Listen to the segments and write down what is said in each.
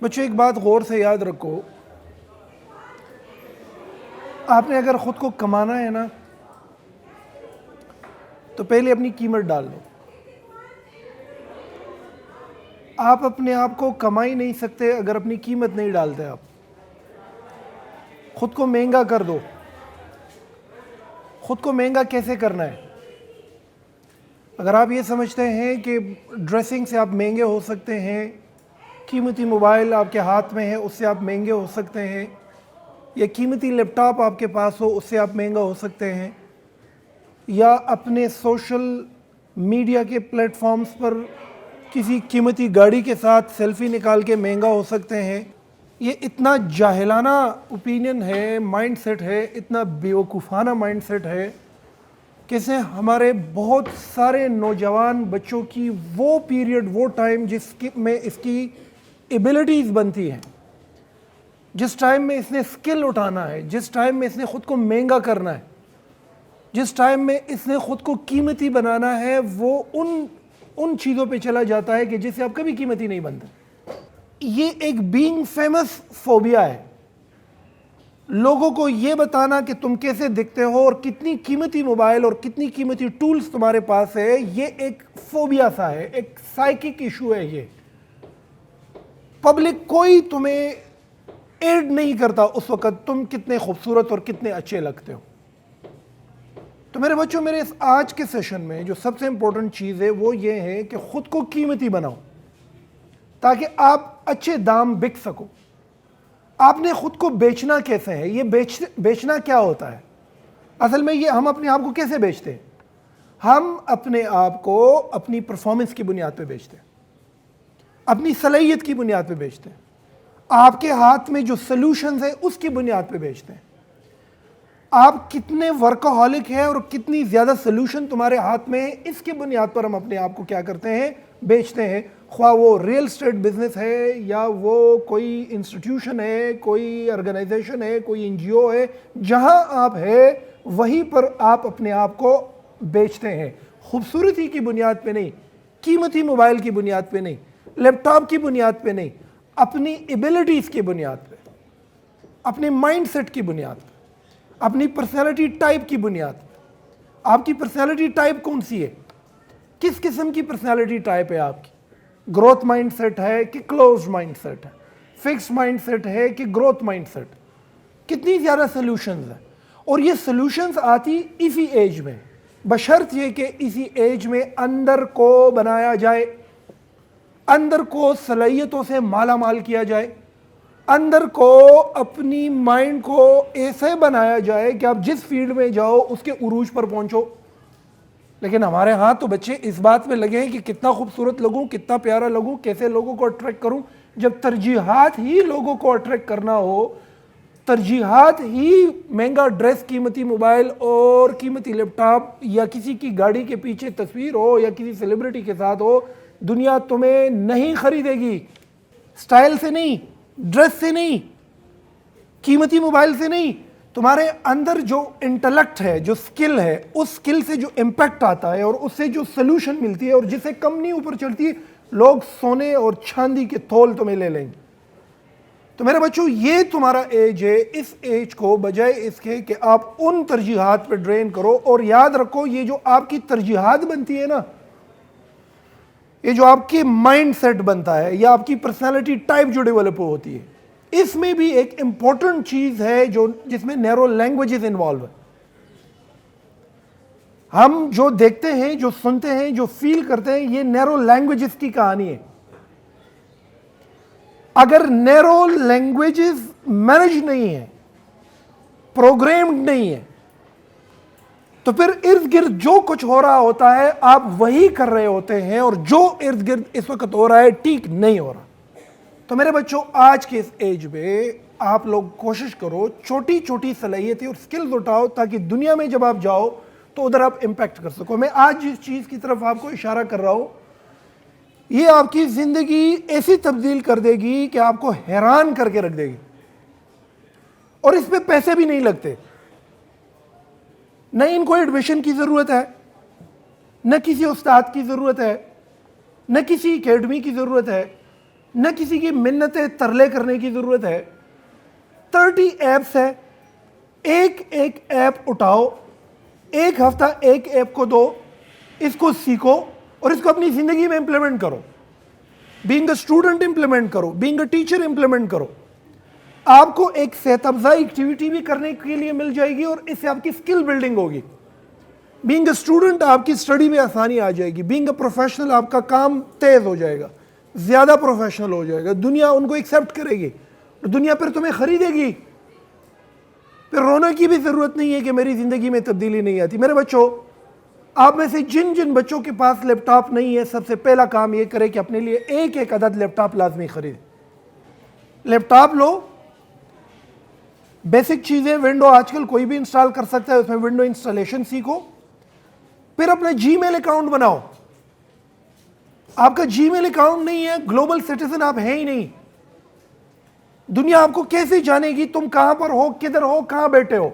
بچوں ایک بات غور سے یاد رکھو، آپ نے اگر خود کو کمانا ہے نا تو پہلے اپنی قیمت ڈال دو۔ آپ اپنے آپ کو کما ہی نہیں سکتے اگر اپنی قیمت نہیں ڈالتے۔ آپ خود کو مہنگا کر دو۔ خود کو مہنگا کیسے کرنا ہے؟ اگر آپ یہ سمجھتے ہیں کہ ڈریسنگ سے آپ مہنگے ہو سکتے ہیں، قیمتی موبائل آپ کے ہاتھ میں ہے اس سے آپ مہنگے ہو سکتے ہیں، یا قیمتی لیپ ٹاپ آپ کے پاس ہو اس سے آپ مہنگا ہو سکتے ہیں، یا اپنے سوشل میڈیا کے پلیٹ فارمز پر کسی قیمتی گاڑی کے ساتھ سیلفی نکال کے مہنگا ہو سکتے ہیں، یہ اتنا جاہلانہ اوپینین ہے، مائنڈ سیٹ ہے، اتنا بیوقوفانہ مائنڈ سیٹ ہے کہ اسے ہمارے بہت سارے نوجوان بچوں کی وہ پیریڈ، وہ ٹائم جس میں اس کی ایبلٹیز بنتی ہیں، جس ٹائم میں اس نے سکل اٹھانا ہے، جس ٹائم میں اس نے خود کو مہنگا کرنا ہے، جس ٹائم میں اس نے خود کو قیمتی بنانا ہے، وہ ان چیزوں پہ چلا جاتا ہے کہ جس سے آپ کبھی قیمتی نہیں بنتے۔ یہ ایک بینگ فیمس فوبیا ہے۔ لوگوں کو یہ بتانا کہ تم کیسے دکھتے ہو اور کتنی قیمتی موبائل اور کتنی قیمتی ٹولز تمہارے پاس ہے، یہ ایک فوبیا سا ہے، ایک سائیکک ایشو ہے۔ یہ پبلک کوئی تمہیں ایڈ نہیں کرتا اس وقت تم کتنے خوبصورت اور کتنے اچھے لگتے ہو۔ تو میرے بچوں، میرے اس آج کے سیشن میں جو سب سے امپورٹنٹ چیز ہے وہ یہ ہے کہ خود کو قیمتی بناؤ تاکہ آپ اچھے دام بک سکو۔ آپ نے خود کو بیچنا کیسے ہے؟ یہ بیچنا کیا ہوتا ہے؟ اصل میں یہ ہم اپنے آپ کو کیسے بیچتے ہیں؟ ہم اپنے آپ کو اپنی پرفارمنس کی بنیاد پہ بیچتے ہیں، اپنی صلاحیت کی بنیاد پہ بیچتے ہیں، آپ کے ہاتھ میں جو سلوشنز ہیں اس کی بنیاد پہ بیچتے ہیں۔ آپ کتنے ورکہولک ہیں اور کتنی زیادہ سلوشن تمہارے ہاتھ میں ہے، اس کی بنیاد پر ہم اپنے آپ کو کیا کرتے ہیں؟ بیچتے ہیں۔ خواہ وہ ریل اسٹیٹ بزنس ہے، یا وہ کوئی انسٹیٹیوشن ہے، کوئی آرگنائزیشن ہے، کوئی این جی او ہے، جہاں آپ ہے وہیں پر آپ اپنے آپ کو بیچتے ہیں۔ خوبصورتی کی بنیاد پہ نہیں، قیمتی موبائل کی بنیاد پہ نہیں، لیپ ٹاپ کی بنیاد پہ نہیں، اپنی ایبلٹیز کی بنیاد پہ، اپنے مائنڈ سیٹ کی بنیاد پہ، اپنی پرسنالٹی ٹائپ کی بنیاد پہ۔ آپ کی پرسنالٹی ٹائپ کون سی ہے؟ کس قسم کی پرسنالٹی ٹائپ ہے آپ کی؟ گروتھ مائنڈ سیٹ ہے کہ کلوزڈ مائنڈ سیٹ ہے؟ فکس مائنڈ سیٹ ہے کہ گروتھ مائنڈ سیٹ؟ کتنی زیادہ سلوشنز ہیں؟ اور یہ سلوشنز آتی اسی ایج میں، بشرط یہ کہ اسی ایج میں اندر کو بنایا جائے، اندر کو صلاحیتوں سے مالا مال کیا جائے، اندر کو اپنی مائنڈ کو ایسے بنایا جائے کہ آپ جس فیلڈ میں جاؤ اس کے عروج پر پہنچو۔ لیکن ہمارے ہاں تو بچے اس بات میں لگے ہیں کہ کتنا خوبصورت لگوں، کتنا پیارا لگوں، کیسے لوگوں کو اٹریکٹ کروں۔ جب ترجیحات ہی لوگوں کو اٹریکٹ کرنا ہو، ترجیحات ہی مہنگا ڈریس، قیمتی موبائل اور قیمتی لیپ ٹاپ، یا کسی کی گاڑی کے پیچھے تصویر ہو یا کسی سیلیبریٹی کے ساتھ ہو، دنیا تمہیں نہیں خریدے گی۔ سٹائل سے نہیں، ڈریس سے نہیں، قیمتی موبائل سے نہیں، تمہارے اندر جو انٹلیکٹ ہے، جو سکل ہے، اس سکل سے جو امپیکٹ آتا ہے اور اس سے جو سلوشن ملتی ہے اور جسے کمپنی اوپر چڑھتی ہے، لوگ سونے اور چاندی کے تول تمہیں لے لیں گے۔ تو میرے بچوں، یہ تمہارا ایج ہے۔ اس ایج کو بجائے اس کے کہ آپ ان ترجیحات پہ ڈرین کرو، اور یاد رکھو یہ جو آپ کی ترجیحات بنتی ہے نا، یہ جو آپ کی مائنڈ سیٹ بنتا ہے یا آپ کی پرسنالٹی ٹائپ جو ڈیولپ ہوتی ہے، اس میں بھی ایک امپورٹنٹ چیز ہے جس میں نیرو لینگویجز انوالو ہے۔ ہم جو دیکھتے ہیں، جو سنتے ہیں، جو فیل کرتے ہیں، یہ نیرو لینگویجز کی کہانی ہے۔ اگر نیرو لینگویجز مینج نہیں ہے، پروگرامڈ نہیں ہے، تو پھر ارد گرد جو کچھ ہو رہا ہوتا ہے آپ وہی کر رہے ہوتے ہیں، اور جو ارد گرد اس وقت ہو رہا ہے ٹھیک نہیں ہو رہا۔ تو میرے بچوں، آج کے اس ایج میں آپ لوگ کوشش کرو، چھوٹی چھوٹی صلاحیتیں اور سکلز اٹھاؤ تاکہ دنیا میں جب آپ جاؤ تو ادھر آپ امپیکٹ کر سکو۔ میں آج جس چیز کی طرف آپ کو اشارہ کر رہا ہوں، یہ آپ کی زندگی ایسی تبدیل کر دے گی کہ آپ کو حیران کر کے رکھ دے گی، اور اس پہ پیسے بھی نہیں لگتے۔ نہ ان کو ایڈمیشن کی ضرورت ہے، نہ کسی استاد کی ضرورت ہے، نہ کسی اکیڈمی کی ضرورت ہے۔ نہ کسی کی منتیں ترلے کرنے کی ضرورت ہے. 30 ایپس ہے, ایک ایپ اٹھاؤ, ایک ہفتہ ایک ایپ کو دو, اس کو سیکھو اور اس کو اپنی زندگی میں امپلیمنٹ کرو. بینگ اے اسٹوڈنٹ امپلیمنٹ کرو, بینگ اے ٹیچر امپلیمنٹ کرو. آپ کو ایک صحت افزائی ایکٹیویٹی بھی کرنے کے لیے مل جائے گی اور اس سے آپ کی اسکل بلڈنگ ہوگی. بینگ اے اسٹوڈنٹ آپ کی اسٹڈی میں آسانی آ جائے گی. بینگ اے پروفیشنل آپ کا کام تیز ہو جائے گا, زیادہ پروفیشنل ہو جائے گا. دنیا ان کو ایکسیپٹ کرے گی, دنیا پھر تمہیں خریدے گی. پھر رونے کی بھی ضرورت نہیں ہے کہ میری زندگی میں تبدیلی نہیں آتی. میرے بچوں, آپ میں سے جن بچوں کے پاس لیپ ٹاپ نہیں ہے, سب سے پہلا کام یہ کرے کہ اپنے لیے ایک عدد لیپ ٹاپ لازمی خریدے. لیپ ٹاپ لو, بیسک چیزیں, ونڈو آج کل کوئی بھی انسٹال کر سکتا ہے, اس میں ونڈو انسٹالیشن سیکھو. پھر اپنا جی میل اکاؤنٹ بناؤ. آپ کا جی میل اکاؤنٹ نہیں ہے, گلوبل سٹیزن آپ ہیں ہی نہیں. دنیا آپ کو کیسے جانے گی تم کہاں پر ہو, کدھر ہو, کہاں بیٹھے ہو.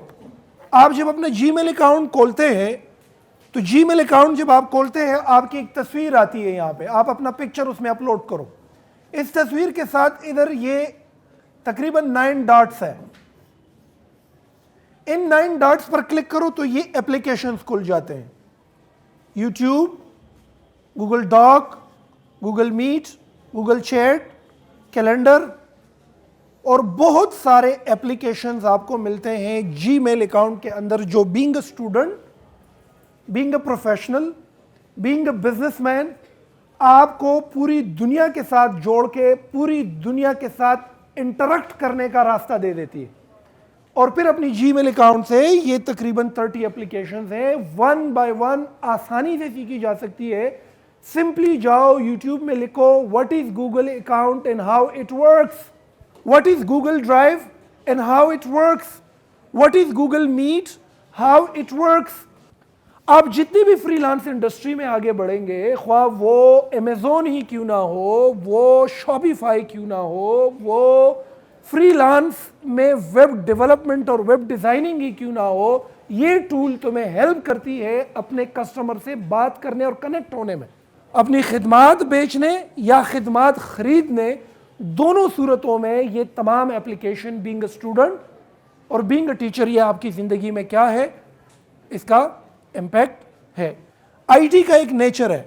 آپ جب اپنا جی میل اکاؤنٹ کھولتے ہیں تو جی میل اکاؤنٹ جب آپ کھولتے ہیں آپ کی ایک تصویر آتی ہے, یہاں پہ آپ اپنا پکچر اس میں اپلوڈ کرو. اس تصویر کے ساتھ ادھر یہ تقریباً 9 ڈاٹس ہے. ان 9 ڈاٹس پر کلک کرو تو یہ اپلیکیشنز کھل جاتے ہیں. YouTube, Google doc, Google Meet, Google chat, calendar اور بہت سارے اپلیکیشنز آپ کو ملتے ہیں جی میل اکاؤنٹ کے اندر, جو being a student, being a professional, being a business man آپ کو پوری دنیا کے ساتھ جوڑ کے پوری دنیا کے ساتھ انٹریکٹ کرنے کا راستہ دے دیتی ہے. اور پھر اپنی جی میل اکاؤنٹ سے یہ تقریباً 30 اپلیکیشنز ہیں, 1 by 1 آسانی سے سیکھی جا سکتی ہے. سمپلی جاؤ یوٹیوب میں لکھو what is Google account and how it works, what is Google Drive and how it works, what is Google Meet, how it works. آپ جتنی بھی فری لانس انڈسٹری میں آگے بڑھیں گے, خواہ وہ امیزون ہی کیوں نہ ہو, وہ شاپیفائی کیوں نہ ہو, وہ فری لانس میں ویب ڈیولپمنٹ اور ویب ڈیزائننگ ہی کیوں نہ ہو, یہ ٹول تمہیں ہیلپ کرتی ہے اپنے کسٹمر سے بات کرنے اور کنیکٹ ہونے میں. اپنی خدمات بیچنے یا خدمات خریدنے, دونوں صورتوں میں یہ تمام اپلیکیشن بینگ اے اسٹوڈنٹ اور بینگ اے ٹیچر یہ آپ کی زندگی میں کیا ہے, اس کا امپیکٹ ہے. آئی ٹی کا ایک نیچر ہے.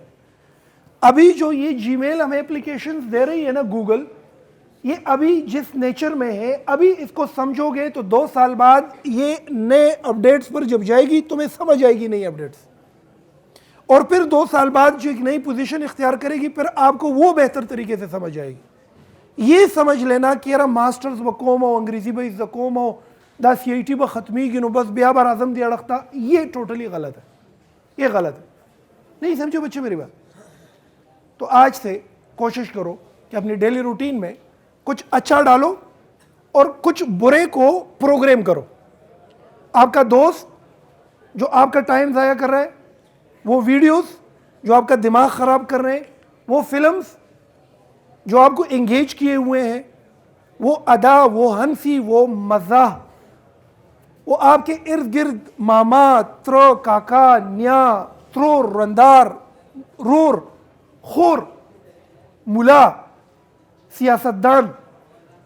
ابھی جو یہ جی میل ہمیں اپلیکیشنز دے رہی ہے نا گوگل, یہ ابھی جس نیچر میں ہے, ابھی اس کو سمجھو گے تو 2 سال بعد یہ نئے اپڈیٹس پر جب جائے گی تمہیں سمجھ آئے گی نئی اپڈیٹس, اور پھر 2 سال بعد جو ایک نئی پوزیشن اختیار کرے گی پھر آپ کو وہ بہتر طریقے سے سمجھ آئے گی. یہ سمجھ لینا کہ یار ماسٹرز بکوم ہو, انگریزی بھائی زکوم ہو, دا سی آئی ٹی بختمی گنو بس بیا بار اعظم دی اڑختا, یہ ٹوٹلی غلط ہے. یہ غلط ہے, نہیں سمجھو بچے میری بات. تو آج سے کوشش کرو کہ اپنی ڈیلی روٹین میں کچھ اچھا ڈالو اور کچھ برے کو پروگرام کرو. آپ کا دوست جو آپ کا ٹائم ضائع کر رہا ہے, وہ ویڈیوز جو آپ کا دماغ خراب کر رہے ہیں, وہ فلمز جو آپ کو انگیج کیے ہوئے ہیں, وہ ادا, وہ ہنسی, وہ مزاح, وہ آپ کے ارد گرد ماما, ترو, کاکا, نیا, ترور, رندار, رور, خور, ملا, سیاستدان,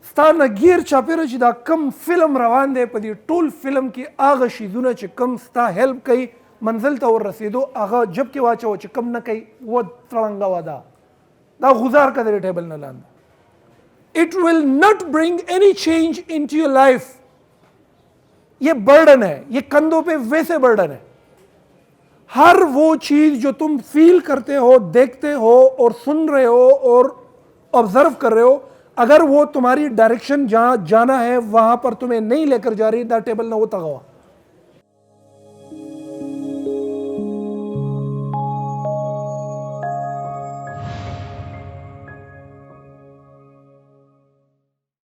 ستا نگیر چاپیره چې دا کم فلم روان دی, په دې ټول فلم کې هغه شیزونه چې کم ستا هیلپ کوي منزل ته ور رسیدو, هغه جب کې واچوه چې کم نه کوي, و تړنګه ودا دا غزار کا دې ټیبل نه لاندې. It will not bring any change into your life. یہ برڈن ہے, یہ کندھوں پہ ویسے برڈن ہے. ہر وہ چیز جو تم فیل کرتے ہو, دیکھتے ہو اور سن رہے ہو اور آبزرو کر رہے ہو, اگر وہ تمہاری ڈائریکشن جہاں جانا ہے وہاں پر تمہیں نہیں لے کر جا رہی, دا ٹیبل نہ وہ تغوا.